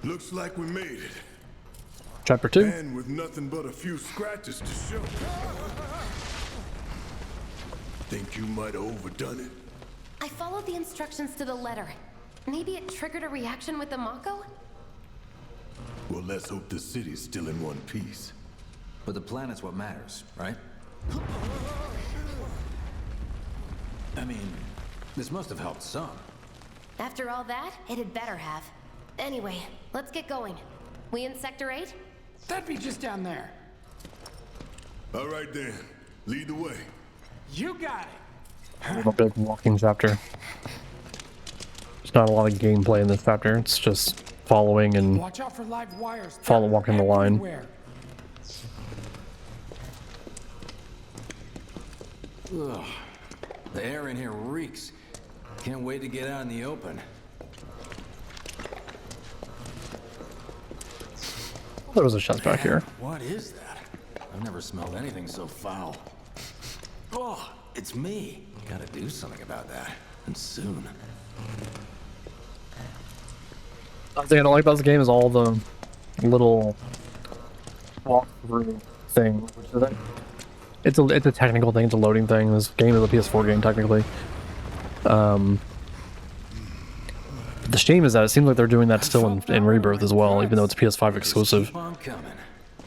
Looks like we made it. Chapter 2. And with nothing but a few scratches to show. Think you might have overdone it? I followed the instructions to the letter. Maybe it triggered a reaction with the Mako? Well, let's hope the city's still in one piece. But the planet's what matters, right? I mean, this must have helped some. After all that, it had better have. Anyway, let's get going. We in Sector 8? That'd be just down there. All right then, lead the way. You got it. A big walking chapter. There's not a lot of gameplay in this chapter. It's just following and Watch out for live wires. walking the line. Everywhere. Ugh. The air in here reeks. Can't wait to get out in the open. There was a chest back here. What is that? I've never smelled anything so foul. Oh, it's me. Gotta do something about that. And soon. The thing I don't like about this game is all the little walkthrough thing. Which is like, it's a technical thing, it's a loading thing. This game is a PS4 game technically. The shame is that it seems like they're doing that still in Rebirth as well, even though it's PS5 exclusive. Keep on coming.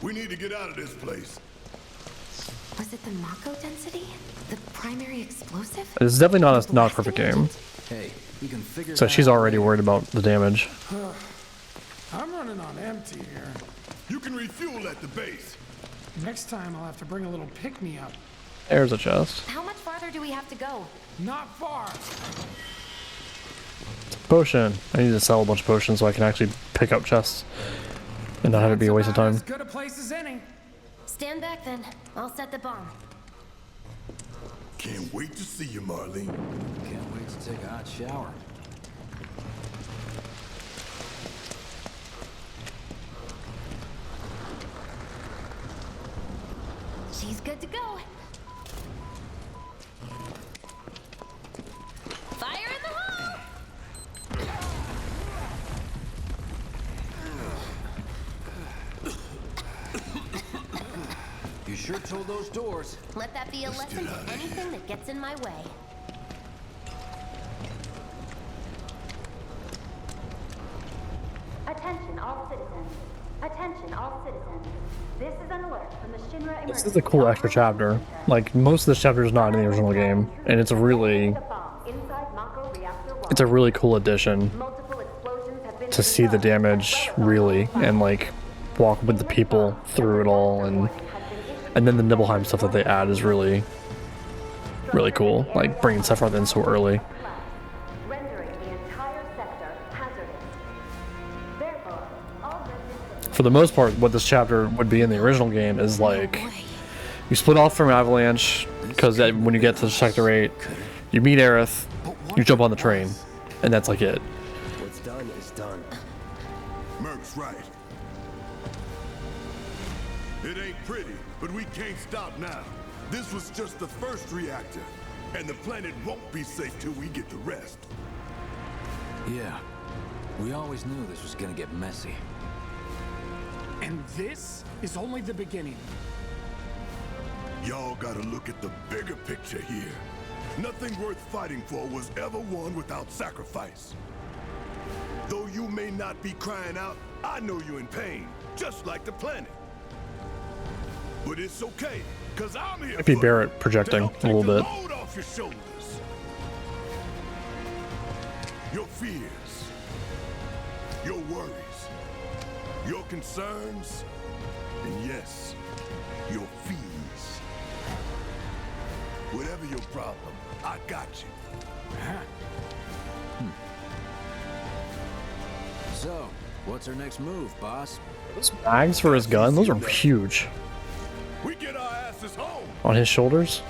We need to get out of this place. Was it the Mako density? The primary explosive? It's definitely not a perfect game. Hey, you can figure So that she's out already later. worried about the damage. I'm running on empty here. You can refuel at the base. Next time I'll have to bring a little pick-me-up. There's a chest. How much farther do we have to go? Not far. Potion. I need to sell a bunch of potions so I can actually pick up chests and not have it be a waste of time. As good a place as any. Stand back then. I'll set the bomb. Can't wait to see you, Marlene. Can't wait to take a hot shower. She's good to go. Fire in the hole! You sure told those doors. Let that be a lesson get out to of anything that gets in my way. Attention all citizens. Attention all citizens. This is an alert from the Shinra This is a cool extra chapter. Like, most of this chapter is not in the original game, and it's a really cool addition to see the damage really and like walk with the people through it all, and then the Nibelheim stuff that they add is really cool, like bringing Sephiroth in so early. rendering the entire sector hazardous. Therefore, all residents For the most part, what this chapter would be in the original game is like you split off from Avalanche because when you get to Sector 8 you meet Aerith, you jump on the train, and that's like it. What's done is done. Merc's right. It ain't pretty, but we can't stop now. This was just the first reactor, and the planet won't be safe till we get the rest. Yeah. We always knew this was gonna get messy. And this is only the beginning. Y'all gotta look at the bigger picture here. Nothing worth fighting for was ever won without sacrifice. Though you may not be crying out, I know you're in pain, just like the planet. But it's okay, cause I'm here Might be for Barrett you, projecting to help a little take the bit. load off your shoulders. Your fears, your worries, your concerns, and yes, your fees. Whatever your problem, I got you. So, what's our next move, boss? Those mags for his gun, those are huge. We get our asses home. On his shoulders.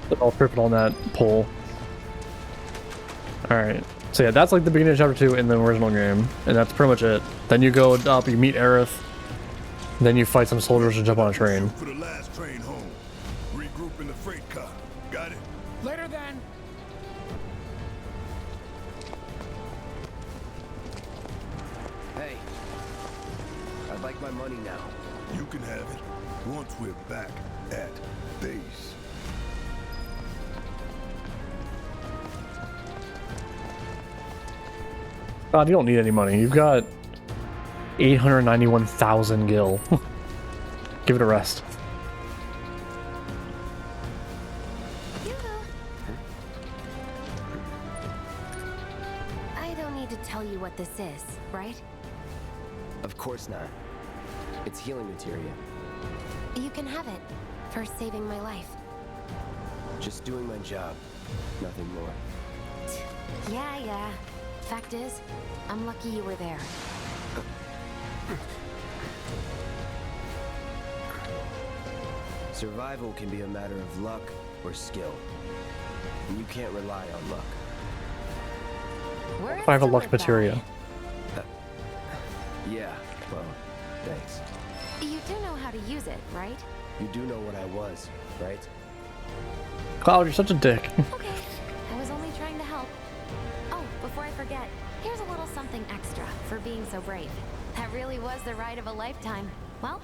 They're all tripping on that pole. Alright. So yeah, that's like the beginning of chapter 2 in the original game. And that's pretty much it. Then you go up, you meet Aerith. Then you fight some soldiers and jump on a train. For the last train home. Regroup in the freight car. Got it? Later then. Hey, I'd like my money now. You can have it once we're back at base. God, you don't need any money. You've got 891,000 gil. Give it a rest. I don't need to tell you what this is, right? Of course not. It's healing materia. You can have it for saving my life. Just doing my job. Nothing more. Yeah. Fact is, I'm lucky you were there. Survival can be a matter of luck or skill. And you can't rely on luck. We're If I have a in luck Silver materia. Yeah, well, thanks. Valley. You do know how to use it, right? You do know what I was, right? Cloud, you're such a dick. Okay, I was only trying to help. Oh, before I forget, here's a little something extra for being so brave. That really was the ride of a lifetime. Well,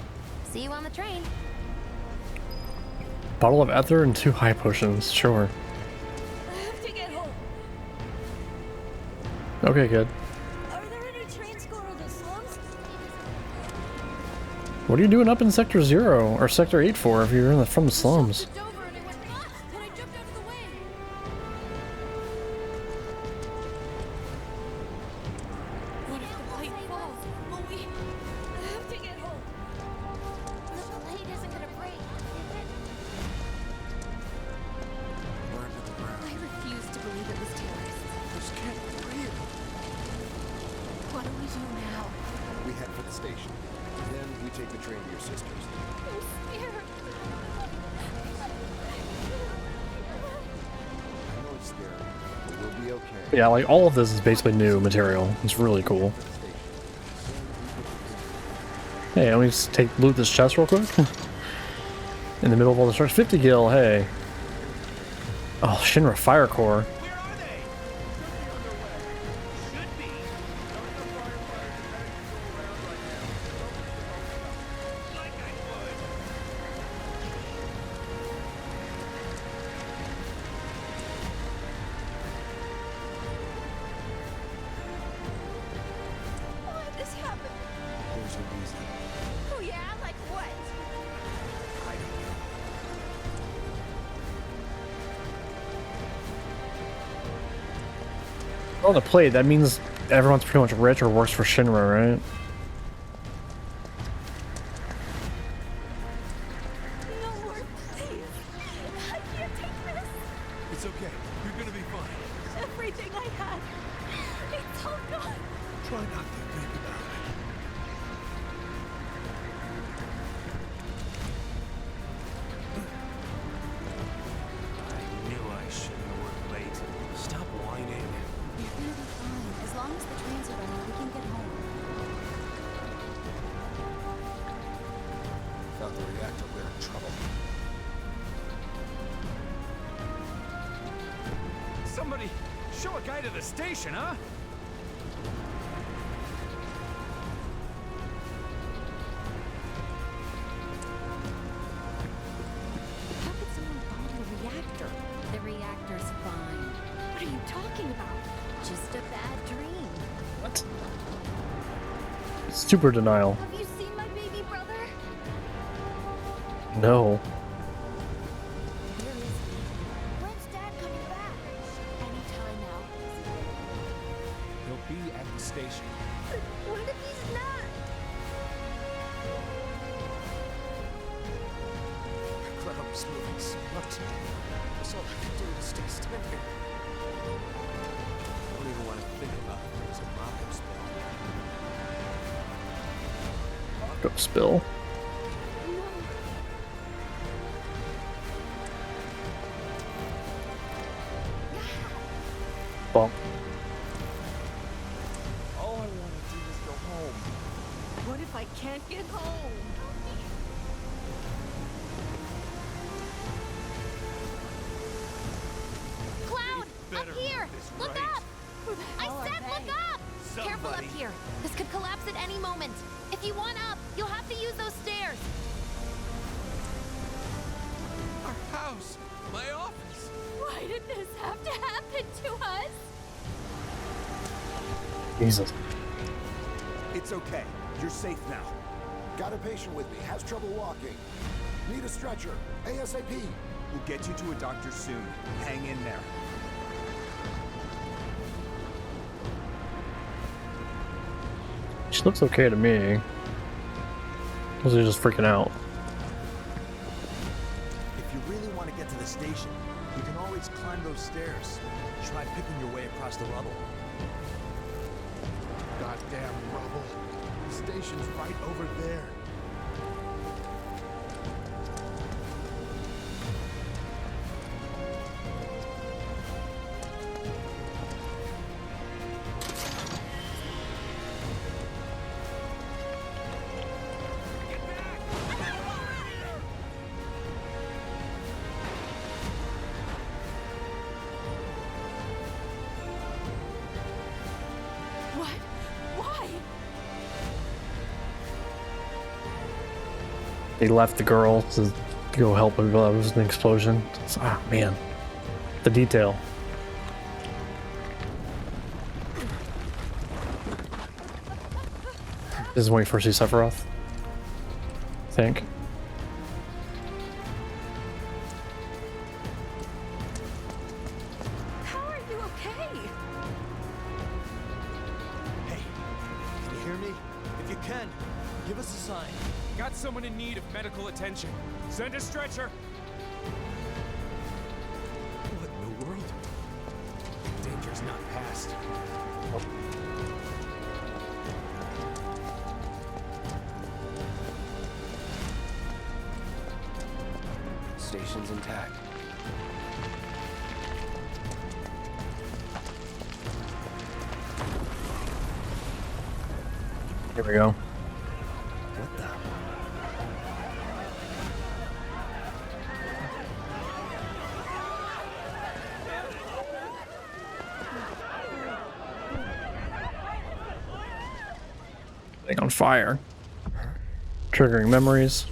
see you on the train. Bottle of ether and 2 high potions. Sure. I have to get home. Okay, kid. Are there any trains going to the slums? What are you doing up in Sector 0 or Sector 8 for if you're from the slums? It's over and I went nuts. Then I jumped out of the way. What if the plane falls? Will we? I have to get home. The plane isn't gonna break. I refuse to believe it was terrorists. This can't be real. What do we do now? We head for the station. Then we take the train to your sister's. I'm scared. I know it's scary, but we'll be okay. Yeah, like all of this is basically new material. It's really cool. Hey, let me just loot this chest real quick. In the middle of all the stars. 50 gil, hey. Oh, Shinra Fire Core. Where are they? Should be. Like I would. Why did this happen? There's a reason. Oh yeah, like what? I don't know. On the plate, that means everyone's pretty much rich or works for Shinra, right? No more, please. I can't take this. It's okay. You're gonna be fine. Everything I had. It's all gone. Try not to think about it. I knew I shouldn't have worked late. Stop whining. You're gonna be fine. As long as the trains are running, we can get home. Without the reactor, we're in trouble. Somebody, show a guy to the station, huh? How could someone bomb the reactor? The reactor's fine. What are you talking about? Just a bad dream. What? Super denial. Have you seen my baby brother? No. Where is he? When's Dad coming back? Anytime now. He'll be at the station. What if he's not? The cloud's moving so much. That's all I can do is stay standing. I don't even want to think about it. There's a mock-up spell. Go spill. Well, All I want to do is go home. What if if I can't get home? Cloud! Up here! Look up! I said look up! Careful up here. This could collapse at any moment. If you want up, you'll have to use those stairs. Our house! My office! Why did this have to happen to us? Jesus. It's okay. You're safe now. Got a patient with me. Has trouble walking. Need a stretcher. ASAP. We'll get you to a doctor soon. Hang in there. She looks okay to me. Was he just freaking out? If you really want to get to the station, you can always climb those stairs. Try picking your way across the rubble. Goddamn rubble. The station's right over there. What? Why? They left the girl to go help him. That was an explosion. Ah, man. The detail. This is when we first see Sephiroth, I think. How are you okay? Hey, can you hear me? If you can, give us a sign. Got someone in need of medical attention. Send a stretcher. What in the world? Danger's not past. Station's intact. Here we go. What the? Thing on fire. Triggering memories.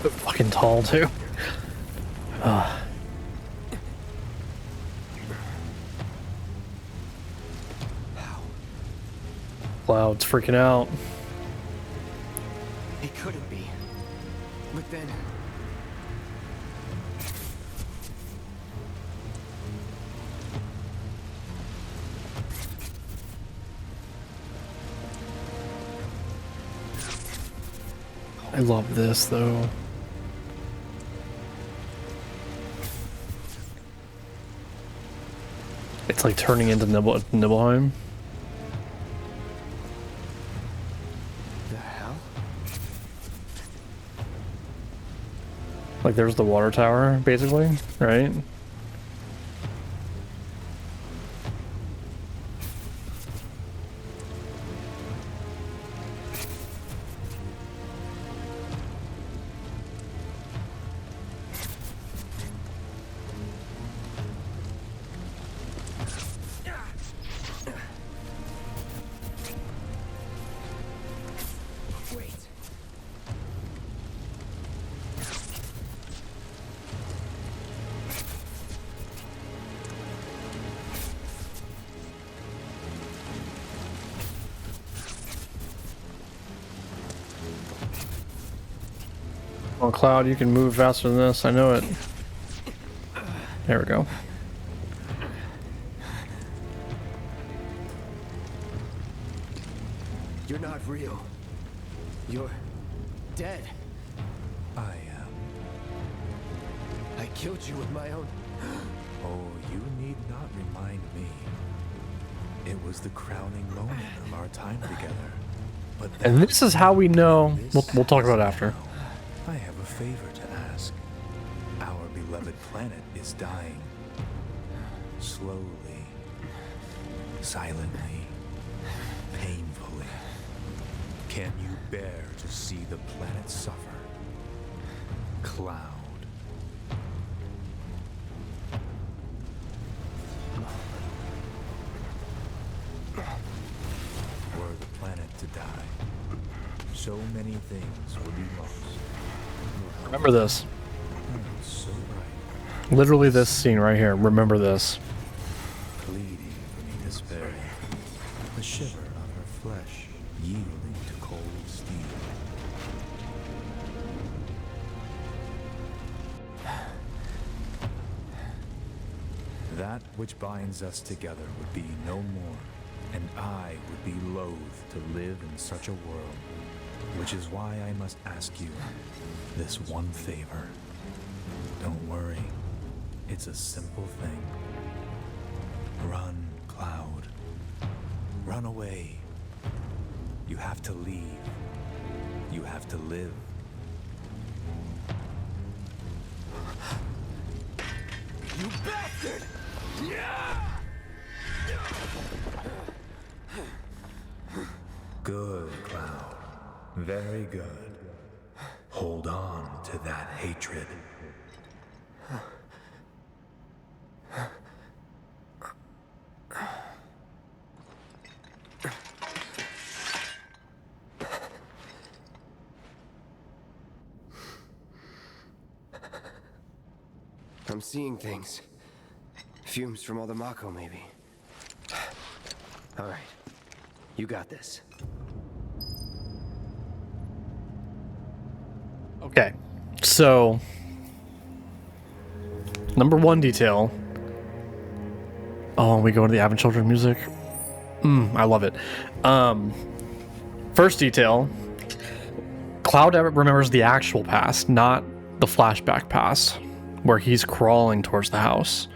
So fucking tall too. Cloud's freaking out. It couldn't be. But then... I love this though. It's like turning into Nibelheim. The hell? Like there's the water tower, basically, right? Wait. Oh, Cloud, you can move faster than this. I know it. There we go. You're not real. You're dead. I am. I killed you with my own... Oh, you need not remind me. It was the crowning moment of our time together. But And this is how we know. We'll talk about it after. I have a favor to ask. Our beloved planet is dying. Slowly. Silently. Painfully. Can you bear to see the planet suffer? Cloud. Were the planet to die, so many things would be lost. Remember this. So bright, Literally this scene right here. Remember this. pleading beneath despair, the shiver of her flesh yielding to cold steel. That which binds us together would be no more, and I would be loath to live in such a world, which is why I must ask you this one favor. Don't worry, it's a simple thing. Run, Cloud. Run away. You have to leave. You have to live. You bastard! Good, Cloud. Very good. Hold on to that hatred. I'm seeing things. Fumes from all the Mako, maybe. All right. You got this. Okay, so number one detail. Oh, we go into the Advent Children music. I love it. First detail. Cloud remembers the actual past, not the flashback past, where he's crawling towards the house,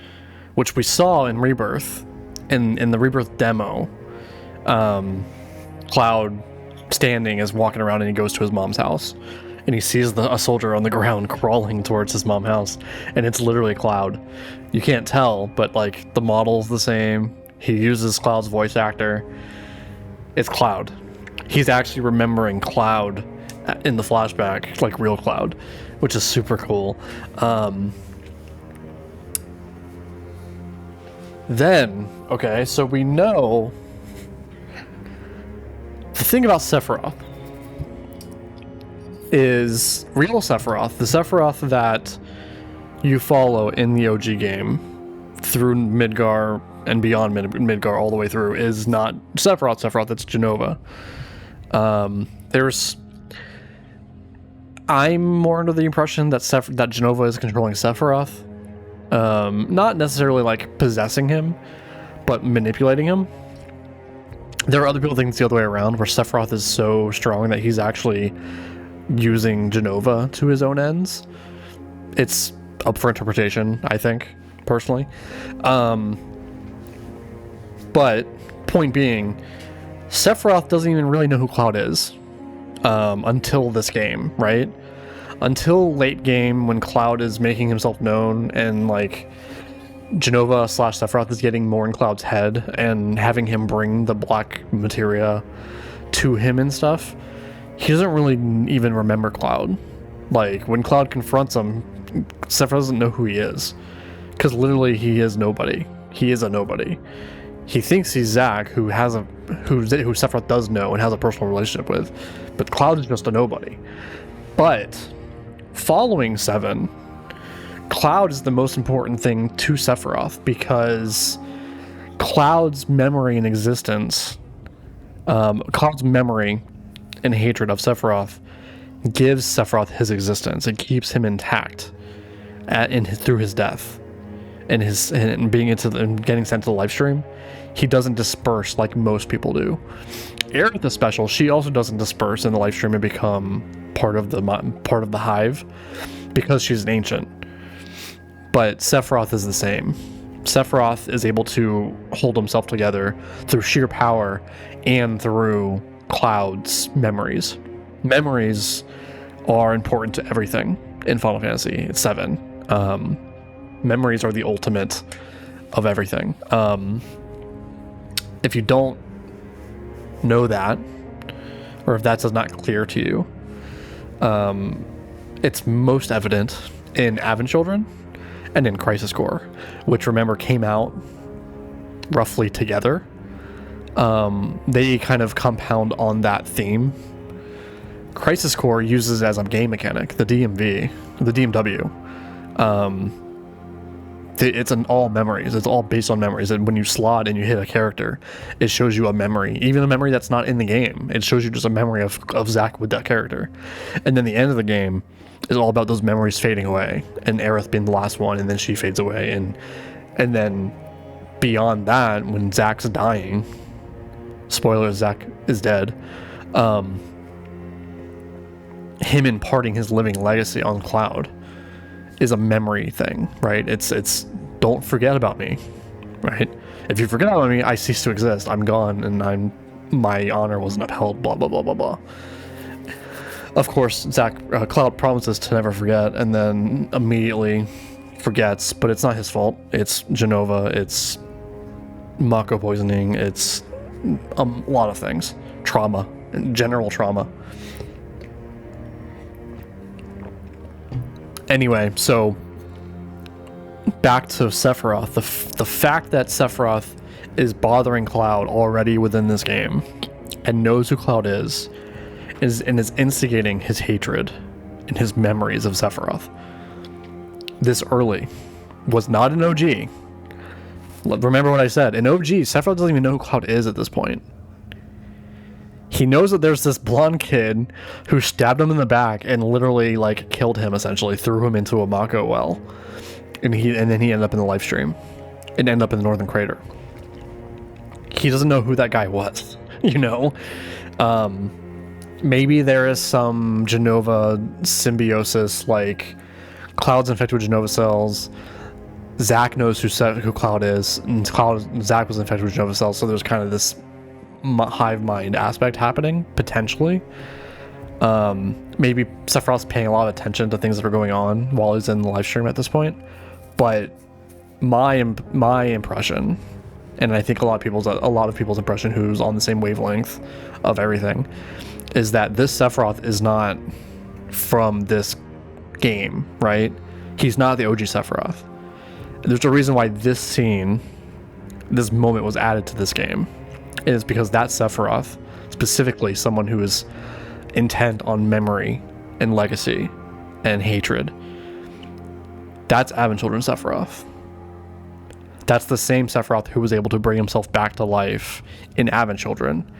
which we saw in Rebirth. In the Rebirth demo, Cloud standing is walking around and he goes to his mom's house. And he sees a soldier on the ground crawling towards his mom's house, and it's literally Cloud. You can't tell, but like the model's the same. He uses Cloud's voice actor. It's Cloud. He's actually remembering Cloud in the flashback, like real Cloud, which is super cool. Then, okay, so we know the thing about Sephiroth is real Sephiroth, the Sephiroth that you follow in the OG game through Midgar and beyond Midgar all the way through is not Sephiroth, that's Jenova. I'm more under the impression that that Jenova is controlling Sephiroth. Not necessarily like possessing him, but manipulating him. There are other people think it's the other way around, where Sephiroth is so strong that he's actually using Jenova to his own ends. It's up for interpretation, I think, personally. But point being, Sephiroth doesn't even really know who Cloud is until this game, right? Until late game, when Cloud is making himself known and like Jenova / Sephiroth is getting more in Cloud's head and having him bring the black materia to him and stuff. He doesn't really even remember Cloud. Like, when Cloud confronts him, Sephiroth doesn't know who he is. Because literally, he is nobody. He is a nobody. He thinks he's Zack, who Sephiroth does know and has a personal relationship with. But Cloud is just a nobody. But, following 7, Cloud is the most important thing to Sephiroth, because Cloud's memory and existence, Cloud's memory and hatred of Sephiroth gives Sephiroth his existence. It keeps him intact through his death. and being and getting sent to the live stream, he doesn't disperse like most people do. Aerith is special. She also doesn't disperse in the live stream and become part of the hive because she's an ancient. But Sephiroth is the same. Sephiroth is able to hold himself together through sheer power and through Cloud's memories. Memories are important to everything in Final Fantasy VII. Memories are the ultimate of everything. If you don't know that, or if that's not clear to you, it's most evident in Advent Children and in Crisis Core, which, remember, came out roughly together. They kind of compound on that theme. Crisis Core uses it as a game mechanic, the DMV, the DMW. It's all memories. It's all based on memories. And when you slot and you hit a character, it shows you a memory, even a memory that's not in the game. It shows you just a memory of Zack with that character. And then the end of the game is all about those memories fading away, and Aerith being the last one, and then she fades away, and then beyond that, when Zack's dying, spoiler, Zack is dead, him imparting his living legacy on Cloud is a memory thing, right? It's don't forget about me, right? If you forget about me, I cease to exist. I'm gone, and my honor wasn't upheld, blah blah blah blah blah. Of course, Cloud promises to never forget, and then immediately forgets, but it's not his fault. It's Genova, it's Mako poisoning, it's a lot of things. Trauma, general trauma. Anyway, so back to Sephiroth. The fact that Sephiroth is bothering Cloud already within this game and knows who Cloud is instigating his hatred and his memories of Sephiroth this early. Was not an OG. Remember what I said. In OG, Sephiroth doesn't even know who Cloud is at this point. He knows that there's this blonde kid who stabbed him in the back and literally like killed him, essentially threw him into a Mako well, and then he ended up in the live stream and ended up in the Northern Crater. He doesn't know who that guy was, you know. Maybe there is some Genova symbiosis, like Cloud's infected with Genova cells. Zack knows who Cloud is, and Zack was infected with Genova cells, so there's kind of this hive mind aspect happening, potentially. Maybe Sephiroth's paying a lot of attention to things that are going on while he's in the live stream at this point. But my impression, and I think a lot of people's impression who's on the same wavelength of everything, is that this Sephiroth is not from this game, right? He's not the OG Sephiroth. There's a reason why this moment was added to this game. It is because that Sephiroth, specifically someone who is intent on memory and legacy and hatred, that's Advent Children Sephiroth. That's the same Sephiroth who was able to bring himself back to life in Advent Children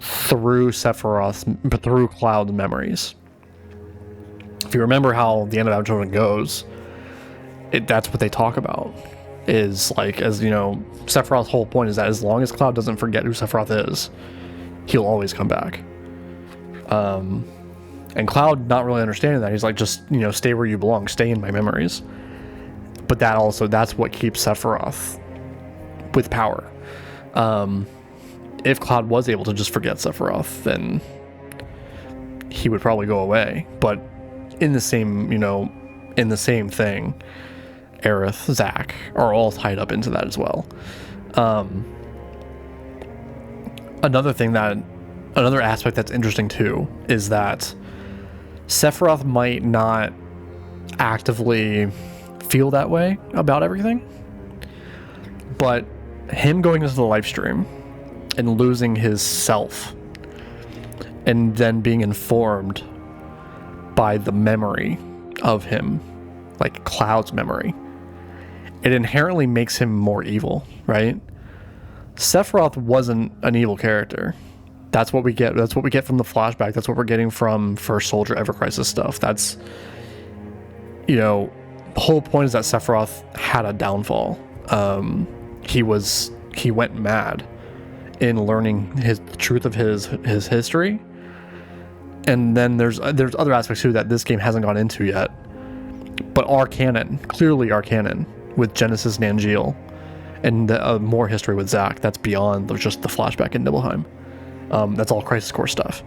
through Cloud's memories. If you remember how the end of Advent Children goes, that's what they talk about. Is like, as you know, Sephiroth's whole point is that as long as Cloud doesn't forget who Sephiroth is, he'll always come back. And Cloud not really understanding that, he's like, just, you know, stay where you belong, stay in my memories. But that's what keeps Sephiroth with power. If Cloud was able to just forget Sephiroth, then he would probably go away. But in the same thing, Aerith, Zack are all tied up into that as well. Another aspect that's interesting too is that Sephiroth might not actively feel that way about everything, but him going into the live stream and losing his self and then being informed by the memory of him, like Cloud's memory, it inherently makes him more evil, right? Sephiroth wasn't an evil character. That's what we get. That's what we get from the flashback. That's what we're getting from First Soldier Ever Crisis stuff. That's, you know, the whole point is that Sephiroth had a downfall. He went mad in learning the truth of his history, and then there's other aspects too that this game hasn't gone into yet, but are canon, clearly are canon, with Genesis and Angeal, and more history with Zack that's beyond just the flashback in Nibelheim. That's all Crisis Core stuff,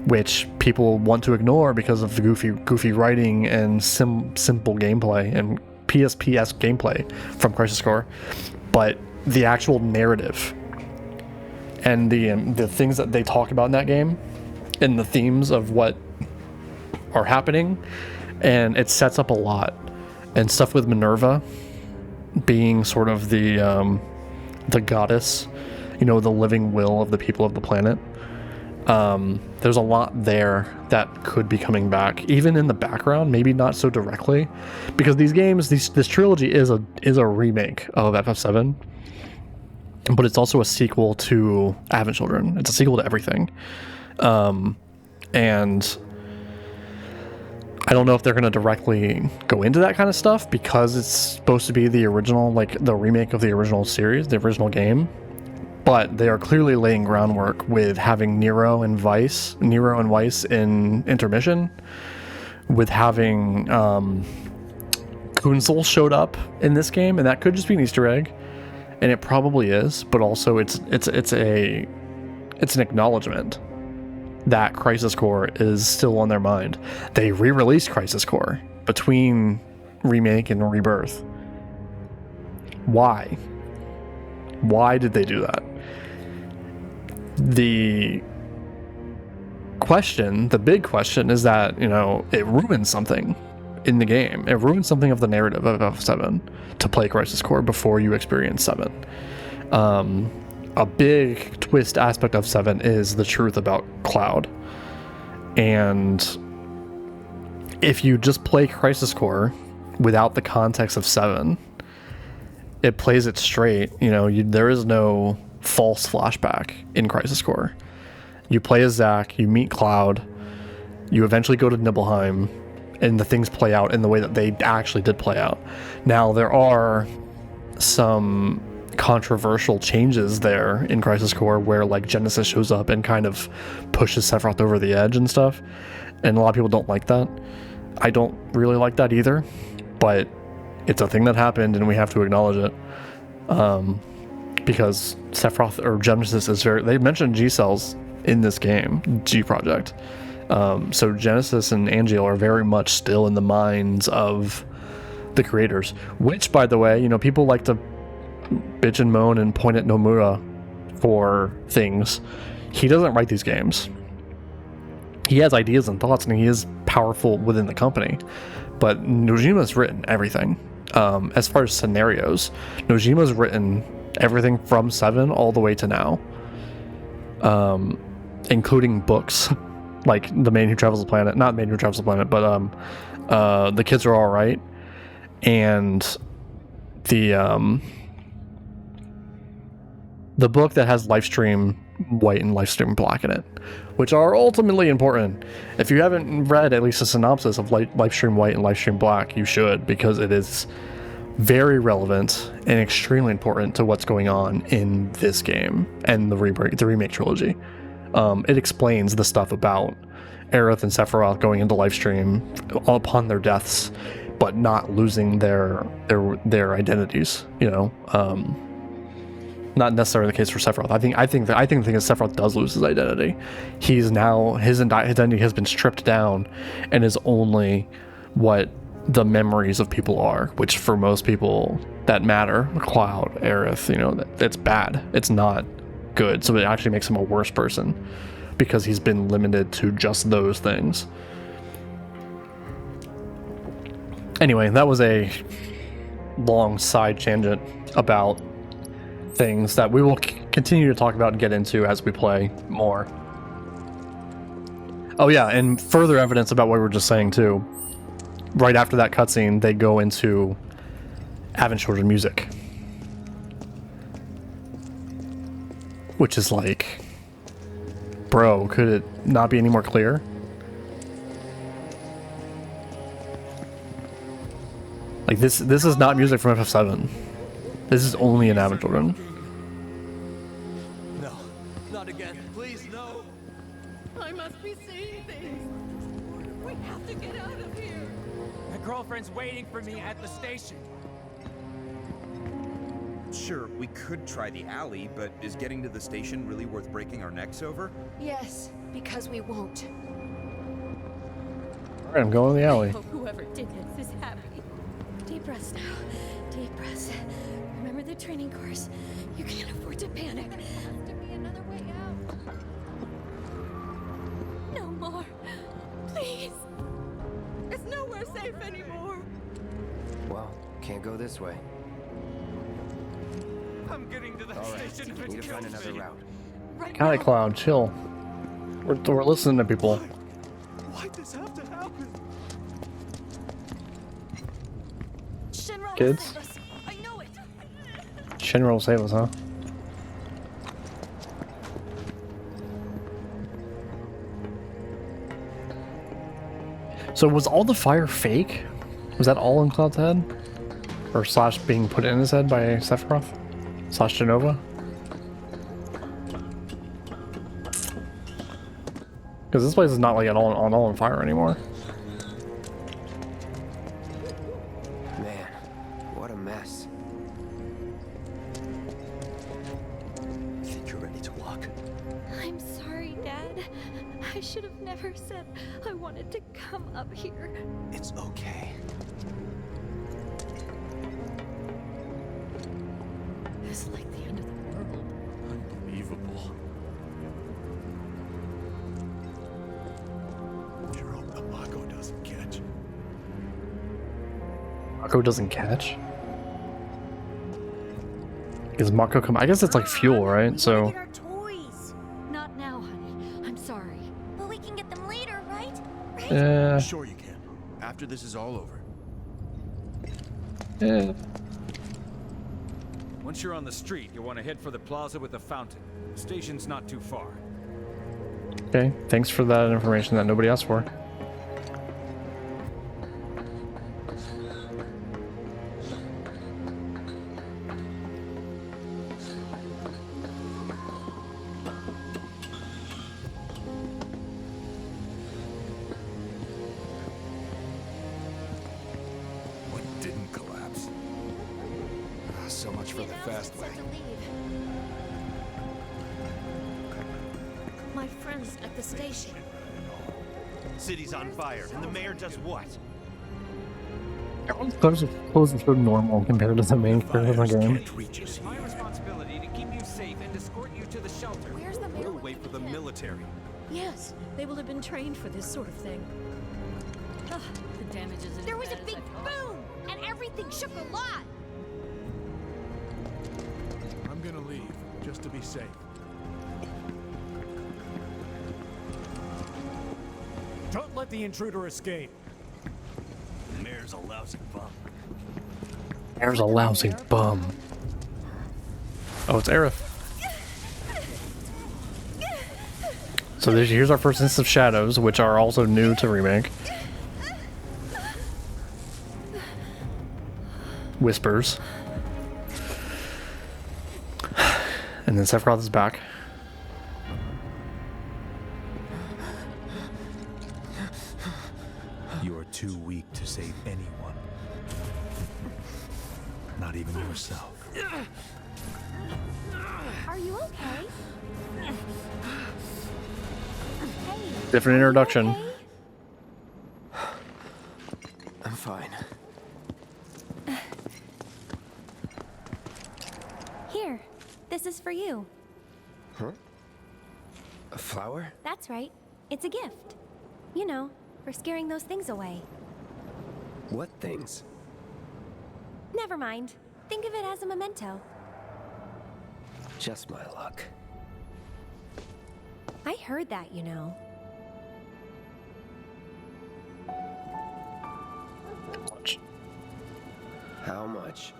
which people want to ignore because of the goofy writing and simple gameplay and PSP-esque gameplay from Crisis Core. But the actual narrative and the things that they talk about in that game and the themes of what are happening, and it sets up a lot. And stuff with Minerva being sort of the goddess, you know, the living will of the people of the planet. There's a lot there that could be coming back, even in the background, maybe not so directly, because these games, this trilogy is a remake of FF7, but it's also a sequel to Advent Children. It's a sequel to everything, and I don't know if they're going to directly go into that kind of stuff because it's supposed to be the original, like the remake of the original series, the original game. But they are clearly laying groundwork with having Nero and Weiss in intermission, with having Kunzel showed up in this game, and that could just be an Easter egg, and it probably is. But also, it's an acknowledgement that Crisis Core is still on their mind. They re-released Crisis Core between Remake and Rebirth. Why? Why did they do that? The big question is that, you know, it ruins something in the game. It ruins something of the narrative of FF7 to play Crisis Core before you experience 7. A big twist aspect of 7 is the truth about Cloud. And if you just play Crisis Core without the context of 7, it plays it straight. You know, there is no false flashback in Crisis Core. You play as Zack, you meet Cloud, you eventually go to Nibelheim, and the things play out in the way that they actually did play out. Now, there are some controversial changes there in Crisis Core where, like, Genesis shows up and kind of pushes Sephiroth over the edge and stuff, and a lot of people don't like that. I don't really like that either, but it's a thing that happened and we have to acknowledge it. Because Sephiroth or Genesis is they mentioned G cells in this game, G Project. So Genesis and Angeal are very much still in the minds of the creators, which, by the way, you know, people like to bitch and moan and point at Nomura for things. He doesn't write these games. He has ideas and thoughts, and he is powerful within the company, but Nojima's written everything. As far as scenarios, Nojima's written everything from 7 all the way to now, including books like The Man Who Travels the Planet, not Man Who Travels the Planet, but The Kids Are All Right, and the book that has Lifestream White and Lifestream Black in it, which are ultimately important. If you haven't read at least a synopsis of Lifestream White and Lifestream Black, you should, because it is very relevant and extremely important to what's going on in this game and the remake trilogy. It explains the stuff about Aerith and Sephiroth going into Lifestream upon their deaths, but not losing their identities. You know, not necessarily the case for Sephiroth. I think the thing is Sephiroth does lose his identity. He's now his identity has been stripped down, and is only what the memories of people are, which for most people that matter, Cloud, Aerith, you know, that's bad. It's not good. So it actually makes him a worse person because he's been limited to just those things. Anyway, that was a long side tangent about things that we will continue to talk about and get into as we play more. Oh yeah, and further evidence about what we were just saying too. Right after that cutscene, they go into Advent Children music, which is like, bro, could it not be any more clear? Like this is not music from FF7. This is only in Aventurin. No, not again. Please, no. I must be seeing things. We have to get out of here. My girlfriend's waiting for me at the station. Sure, we could try the alley, but is getting to the station really worth breaking our necks over? Yes, because we won't. Alright, I'm going to the alley. I hope whoever did this is happy. Deep breaths now. Deep breaths. Remember the training course. You can't afford to panic. There has to be another way out. No more. Please. It's nowhere safe anymore. Well, can't go this way. I'm getting to the station if it Need to find kills another me. route. Right Got it, now. Cloud. Chill. We're listening to people. Why'd this have to happen? Shinra will Kids? save us. I know it. Shinra will save us, huh? So was all the fire fake? Was that all in Cloud's head? Or slash being put in his head by Sephiroth? Slash Genova? Because this place is not like all on fire anymore. Man, what a mess. Think you're ready to walk? I'm sorry, Dad. I should have never said I wanted to come up here. It's okay. It's like the end of the world. Unbelievable. Sure hope the Mako doesn't catch. Mako doesn't catch? Is Mako come? I guess it's like fuel, right? So. Our toys. Not now, honey. I'm sorry. But we can get them later, right? Yeah. Sure you can. After this is all over. Yeah. Once you're on the street, you want to head for the plaza with the fountain. The station's not too far. Okay. Thanks for that information that nobody asked for. What didn't collapse? So much for the fast way. My friends at the station. City's on fire, and the mayor does what? Everyone's clothes are so normal compared to the main character of the game. It's my responsibility to keep you safe and escort you to the shelter. Where's the mayor? We'll wait for the military. Yes, they will have been trained for this sort of thing. Ugh, the damage isn't There as was a bad as big I thought. boom, and everything shook a lot. I'm gonna leave, just to be safe. Don't let the intruder escape. The mayor's a lousy bum. There's a lousy bum. Oh, it's Aerith. So here's our first instance of shadows, which are also new to Remake. Whispers. And then Sephiroth is back. You are too weak to save anyone. Not even yourself. Are you okay? Hey, Different introduction. okay? I'm fine. Here, this is for you. Huh? A flower? That's right. It's a gift. You know, for scaring those things away. What things? Never mind. Think of it as a memento. Just my luck. I heard that, you know. How much?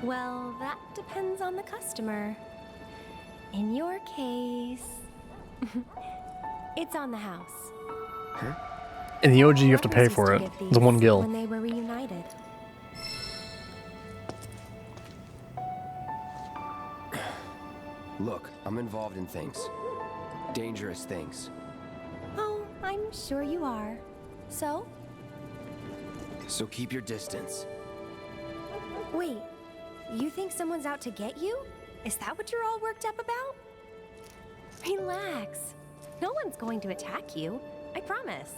Well, that depends on the customer. In your case, it's on the house. In the OG, you have to pay Brothers for it. used to give It's one these gil. when they were reunited. Look, I'm involved in things. Dangerous things. Oh, I'm sure you are. So? So keep your distance. Wait, you think someone's out to get you? Is that what you're all worked up about? Relax. No one's going to attack you. I promise.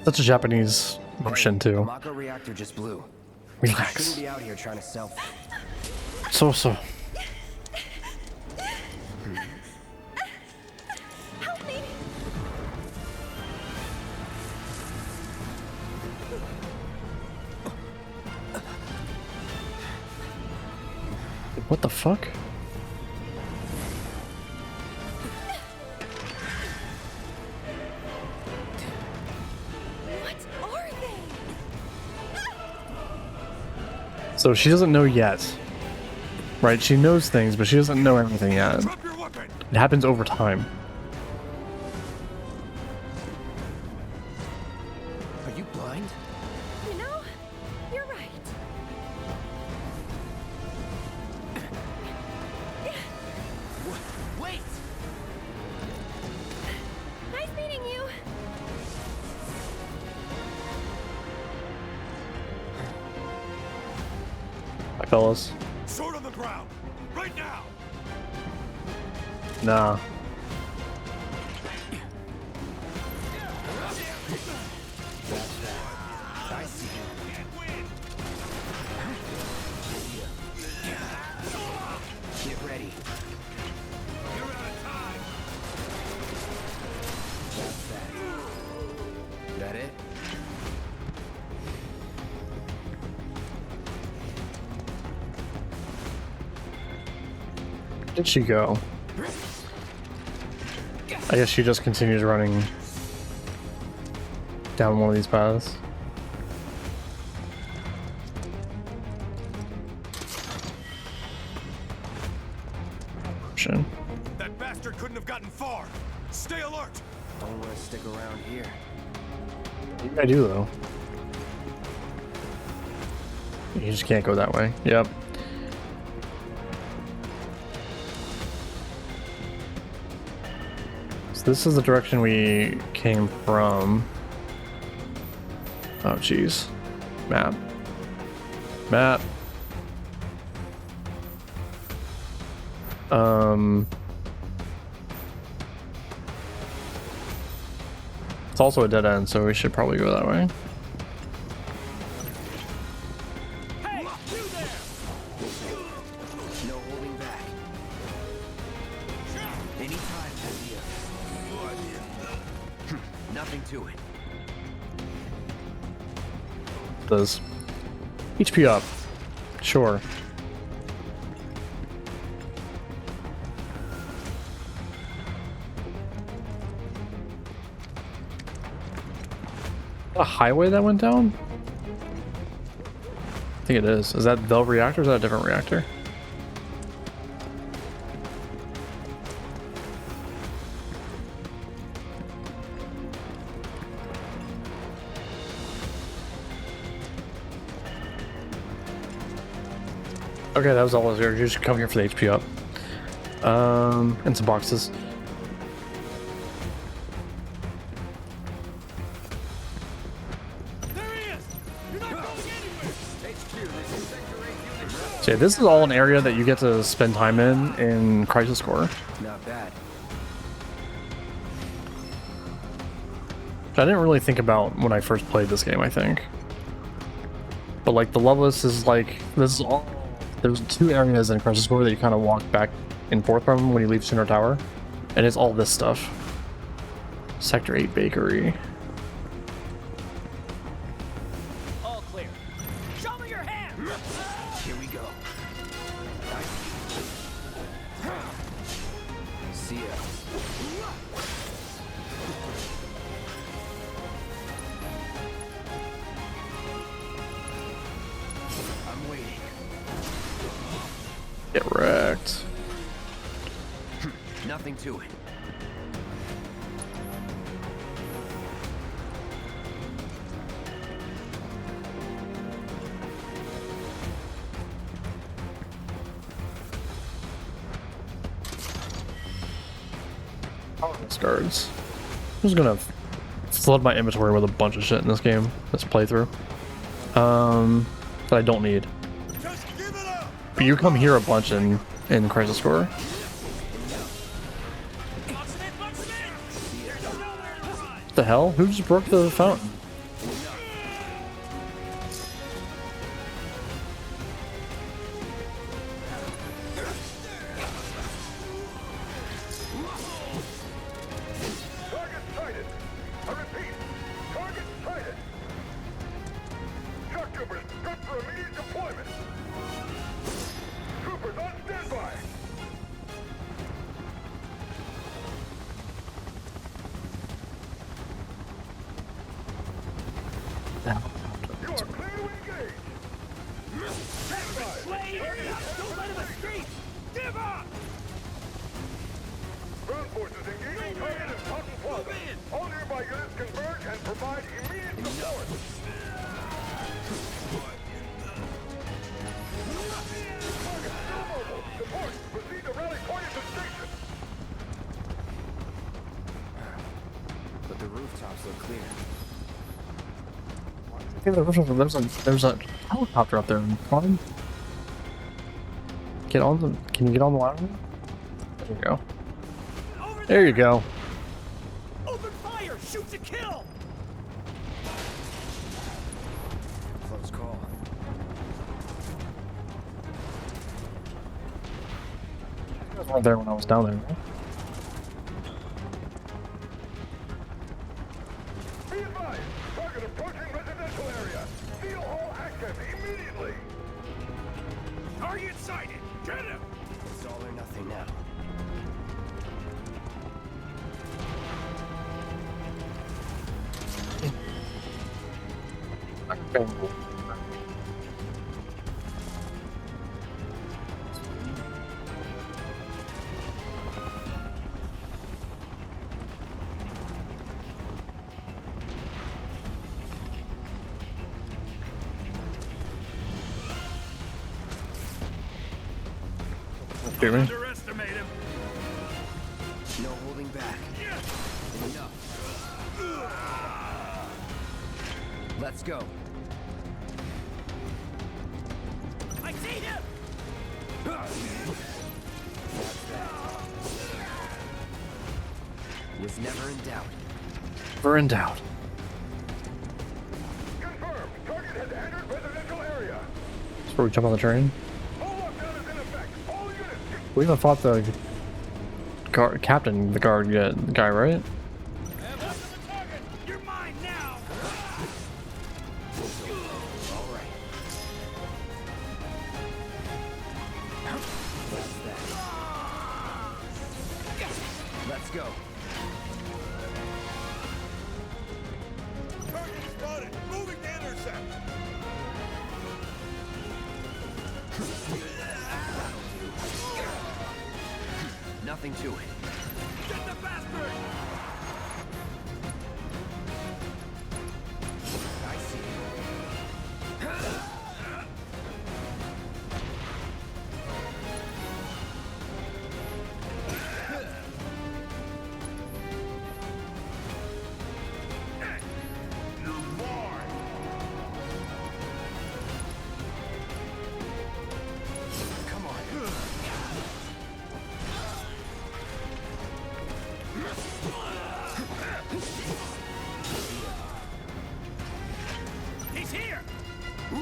That's a Japanese motion too. The Mako reactor just blew. Relax. Shouldn't be out here trying to sell. So. Help me! What the fuck? What are they? So she doesn't know yet. Right, she knows things, but she doesn't know everything yet. It happens over time. Are you blind? You know, you're right. Wait! Nice meeting you. Hi, fellas. Sword on the ground, right now! Nah. I see you. Get ready. You're out of time! That's that. That it? Where did she go? I guess she just continues running down one of these paths. That bastard couldn't have gotten far! Stay alert! Don't want to stick around here. I do though. You just can't go that way. Yep. So this is the direction we came from. Oh jeez. Map. Map. It's also a dead end, so we should probably go that way. Hey, you there! No holding back. Anytime, idea. Nothing to it. Does HP up? Sure. A highway that went down? I think it is. Is that the reactor or is that a different reactor? Okay, that was all I was here. You just come here for the HP up. And some boxes. So yeah, this is all an area that you get to spend time in Crisis Core. Not bad. Which I didn't really think about when I first played this game, I think. But like the level list is like, this is all, there's 2 areas in Crisis Core that you kind of walk back and forth from when you leave Shinra Tower. And it's all this stuff. Sector 8 Bakery. All clear. Show me your hand! Here we go. See ya. I'm waiting. Get wrecked. Nothing to it. Guards. I'm just gonna flood my inventory with a bunch of shit in this game, this playthrough. That I don't need. But you come here a bunch in Crisis Core. What the hell? Who just broke the fountain? There's a helicopter up there. Come get on the. Can you get on the ladder? There you go. There you go. Open fire! Shoot to kill! Close call. I was right there when I was down there. Right? Shoot me. Underestimate him. No holding back. Enough. Let's go. I see him. Was never in doubt. Never in doubt. Confirmed. Target has entered residential area. That's where we jump on the train. We even fought the guard, captain, the guard guy, right? You're mine now. All right. Let's go. Target spotted. Moving to intercept. Nothing to it. Get the bastard! I see. Come on. He's here! No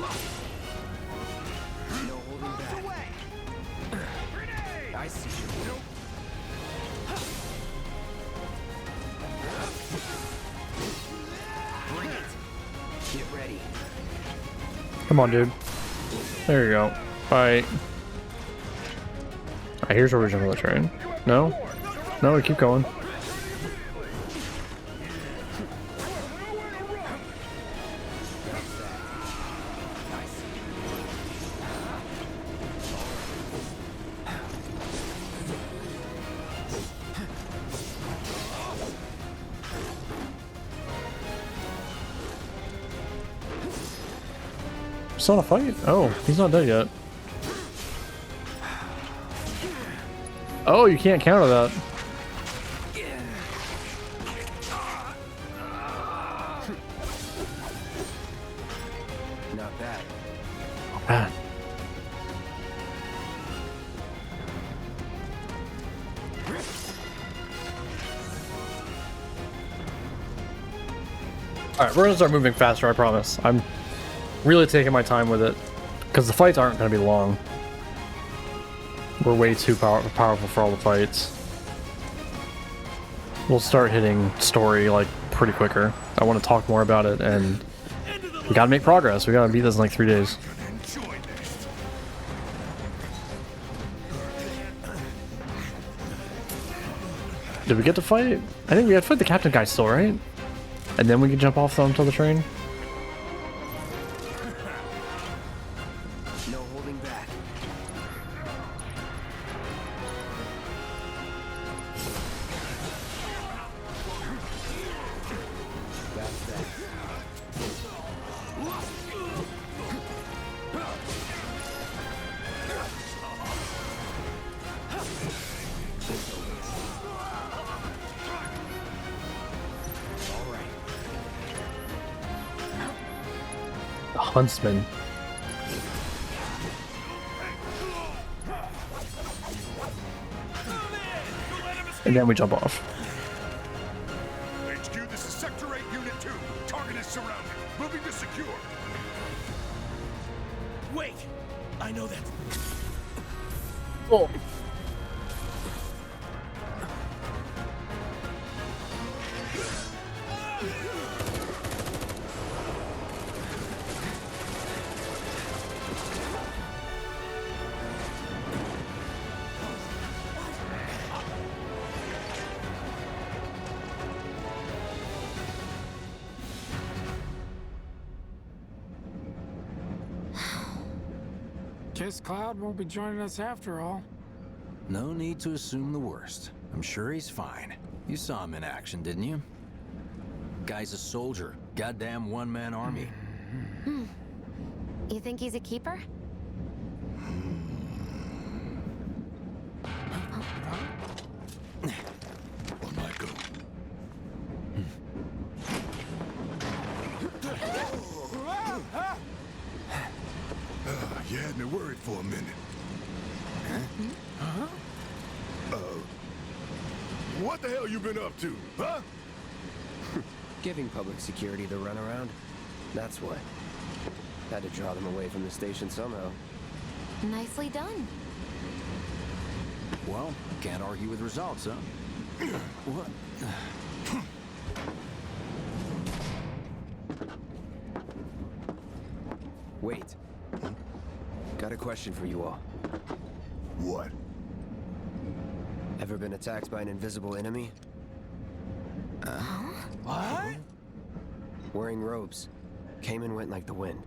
holding back. Away! Grenade! I see you. Bring it. Get ready. Come on, dude. There you go. Bye. Alright, here's where we jump on the train. No? No, we keep going. Still in a fight? Oh, he's not dead yet. Oh, you can't counter that. Alright, we're gonna start moving faster, I promise. I'm really taking my time with it. Because the fights aren't gonna be long. We're way too powerful for all the fights. We'll start hitting story like pretty quicker. I want to talk more about it, and we gotta make progress. We gotta beat this in like 3 days. Did we get to fight? I think we had to fight the captain guy still, right? And then we can jump off onto the train. No holding back. That's that. The huntsman. And then we jump off. HQ, this is Sector 8, Unit 2. Target is surrounded. Moving to secure. Wait! I know that. Oh. Guess Cloud won't be joining us after all. No need to assume the worst. I'm sure he's fine. You saw him in action, didn't you? Guy's a soldier. Goddamn one-man army. You think he's a keeper? Or Michael. You had me worried for a minute. What the hell you been up to, huh? Giving public security the runaround. That's what. Had to draw them away from the station somehow. Nicely done. Well, can't argue with results, huh? What? Wait. Got a question for you all. What? Ever been attacked by an invisible enemy? What? Wearing robes. Came and went like the wind.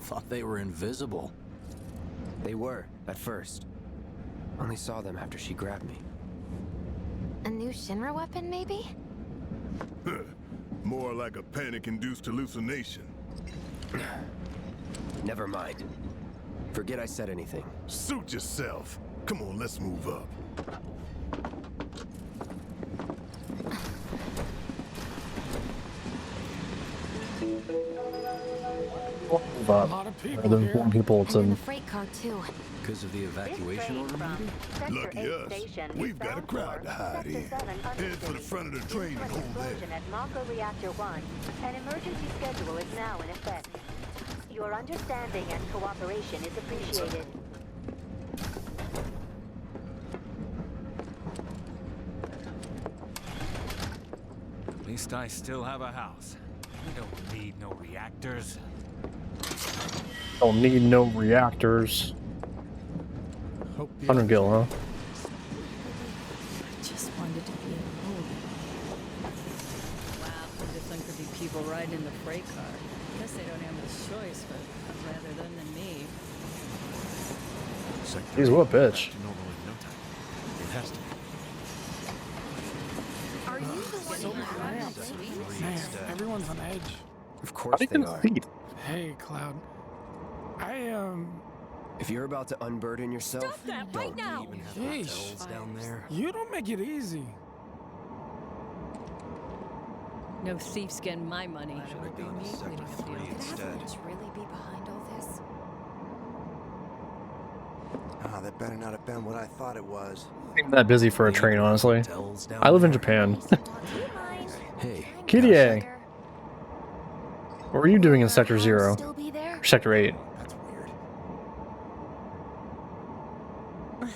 Thought they were invisible. They were, at first. Only saw them after she grabbed me. A new Shinra weapon, maybe? More like a panic-induced hallucination. Never mind. Forget I said anything. Suit yourself. Come on, let's move up. A lot of people here. More people to And the freight car, too. Because of the evacuation order, maybe? Lucky us. We've got a crowd to hide in. Head for the front of the train and hold there. At Mako Reactor 1, an emergency schedule is now in effect. Your understanding and cooperation is appreciated. At least I still have a house. We don't need no reactors. don't need no reactors. 100 gil, huh? Just wanted to be alone. Wow, who'd have thunk there'd be people riding in the freight car? Guess they don't have much choice, but rather them than me. He's what bitch. Are you the one who grabbed the sweets? Man, everyone's on edge. Of course they are. Hey, Cloud. If you're about to unburden yourself, Stop that right now! Yeesh. down there. You don't make it easy. No thief's getting my money. Should have gone to Sector 3 instead. Could really be behind all this? Ah, that better not have been what I thought it was. I'm that busy for a train, honestly. I live in Japan. Hey, Kirie. What were you doing in Sector I'll 0? still be there? Or Sector 8? That's weird.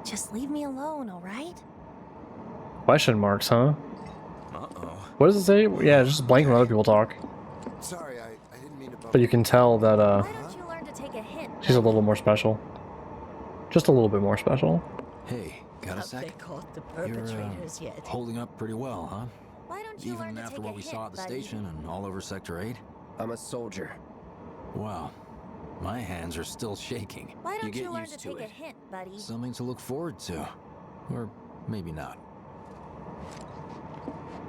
Just leave me alone, all right? Question marks, huh? Uh-oh. What does it say? Yeah, just blank when other people talk. Sorry, I didn't mean to bump But you can tell that Why don't you learn to take a hint? she's a little more special. Just a little bit more special. Hey, got a Have they sec? caught the You're perpetrators yet? holding up pretty well, huh? Why don't you learn Even to after take what a we hint, saw at the buddy? station and all over Sector 8? I'm a soldier. Wow. My hands are still shaking. Why don't get you learn used to take a it. hint, buddy? Something to look forward to. Or maybe not.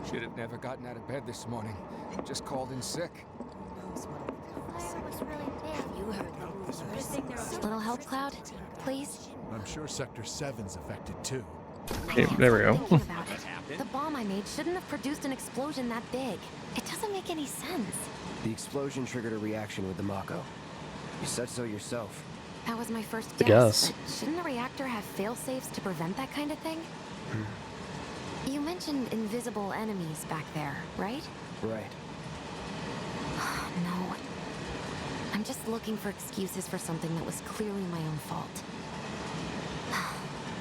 Should have never gotten out of bed this morning. Just called in sick. You heard the Little help, Cloud? Please? I'm sure Sector 7's affected too. Okay, there we go. Thinking about it. The bomb I made shouldn't have produced an explosion that big. It doesn't make any sense. The explosion triggered a reaction with the Mako. You said so yourself. That was my first I guess. guess. But shouldn't a reactor have fail-safes to prevent that kind of thing? You mentioned invisible enemies back there, right? Right. No. I'm just looking for excuses for something that was clearly my own fault.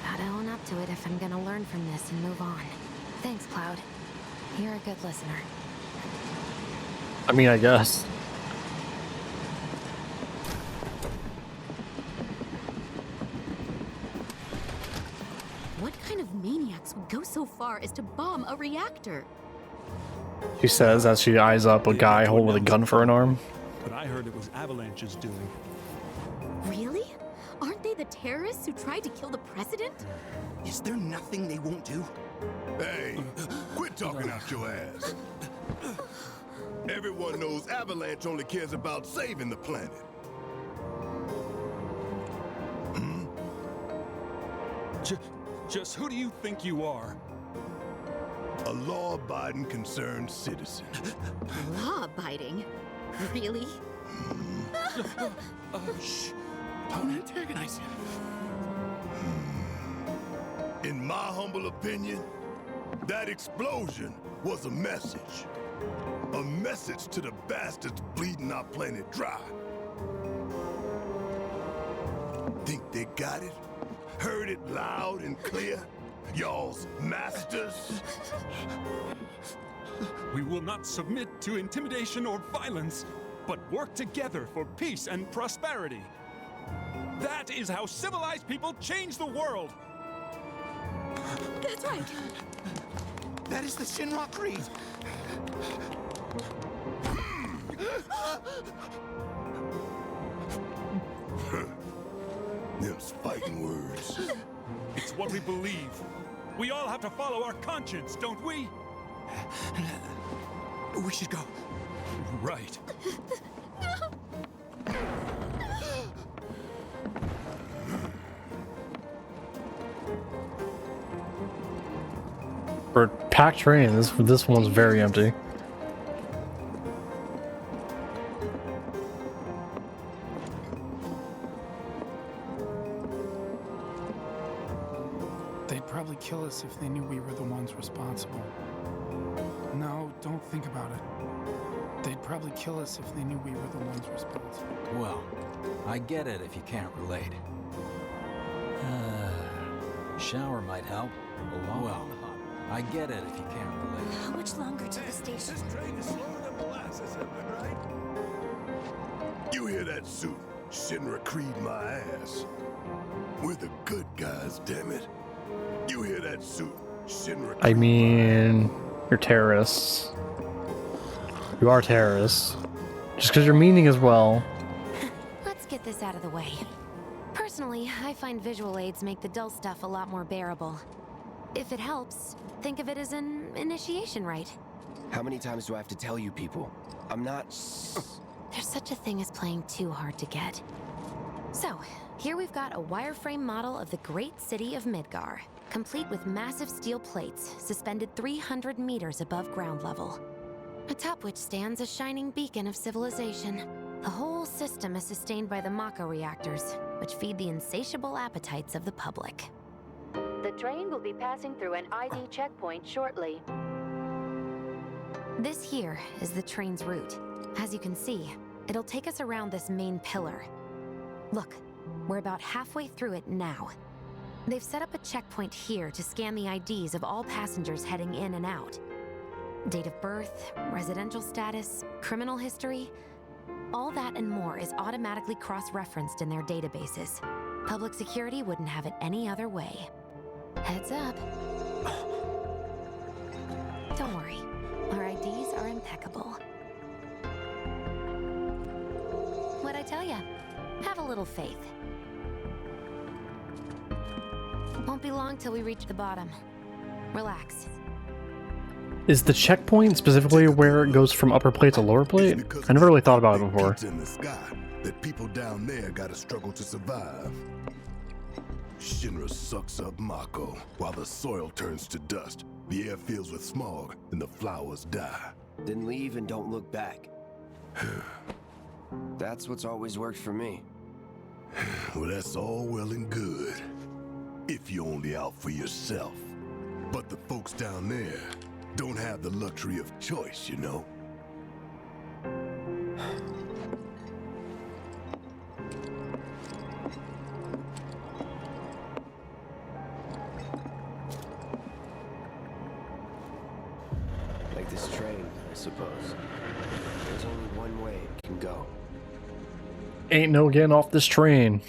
Gotta own up to it if I'm gonna learn from this and move on. Thanks, Cloud. You're a good listener. I mean, I guess. What kind of maniacs would go so far as to bomb a reactor? She says as she eyes up a guy holding with a gun for an arm. But I heard it was Avalanche's doing. Really? Aren't they the terrorists who tried to kill the president? Is there nothing they won't do? Hey, quit talking out your ass. Everyone knows Avalanche only cares about saving the planet. Just who do you think you are? A law-abiding, concerned citizen. Law-abiding? Really? Shh. Don't antagonize him. In my humble opinion, that explosion was a message. A message to the bastards bleeding our planet dry. Think they got it? Heard it loud and clear? Y'all's masters? We will not submit to intimidation or violence, but work together for peace and prosperity. That is how civilized people change the world. That's right. That is the Shinra Creed. Them's fighting words. It's what we believe. We all have to follow our conscience, don't we? We should go. Right. For a packed train, this one's very empty. They'd probably kill us if they knew we were the ones responsible. No, don't think about it. They'd probably kill us if they knew we were the ones responsible. Well, I get it if you can't relate. Shower might help. Well, I get it if you can't relate. How much longer to the station? This train is slower than molasses, am I right? You hear that suit? Shinra Creed my ass. We're the good guys, damn it. You hear that suit? Shinra I Creed mean, you're terrorists. You are terrorists. Just because you're meaning as well. Let's get this out of the way. Personally, I find visual aids make the dull stuff a lot more bearable. If it helps, think of it as an initiation rite. How many times do I have to tell you people? I'm not... There's such a thing as playing too hard to get. So, here we've got a wireframe model of the great city of Midgar, complete with massive steel plates suspended 300 meters above ground level, atop which stands a shining beacon of civilization. The whole system is sustained by the Mako reactors, which feed the insatiable appetites of the public. The train will be passing through an ID checkpoint shortly. This here is the train's route. As you can see, it'll take us around this main pillar. Look, we're about halfway through it now. They've set up a checkpoint here to scan the IDs of all passengers heading in and out. Date of birth, residential status, criminal history, all that and more is automatically cross-referenced in their databases. Public security wouldn't have it any other way. Heads up. Don't worry, our IDs are impeccable. What'd I tell ya? Have a little faith. Won't be long till we reach the bottom. Relax. Is the checkpoint specifically where it goes from upper plate to lower plate? I never really thought about it before. It's in the sky that people down there gotta struggle to survive. Shinra sucks up Mako while the soil turns to dust. The air fills with smog and the flowers die. Then leave and don't look back. That's what's always worked for me. Well, that's all well and good. If you're only out for yourself. But the folks down there don't have the luxury of choice, you know? Like this train, I suppose. There's only one way it can go. Ain't no getting off this train.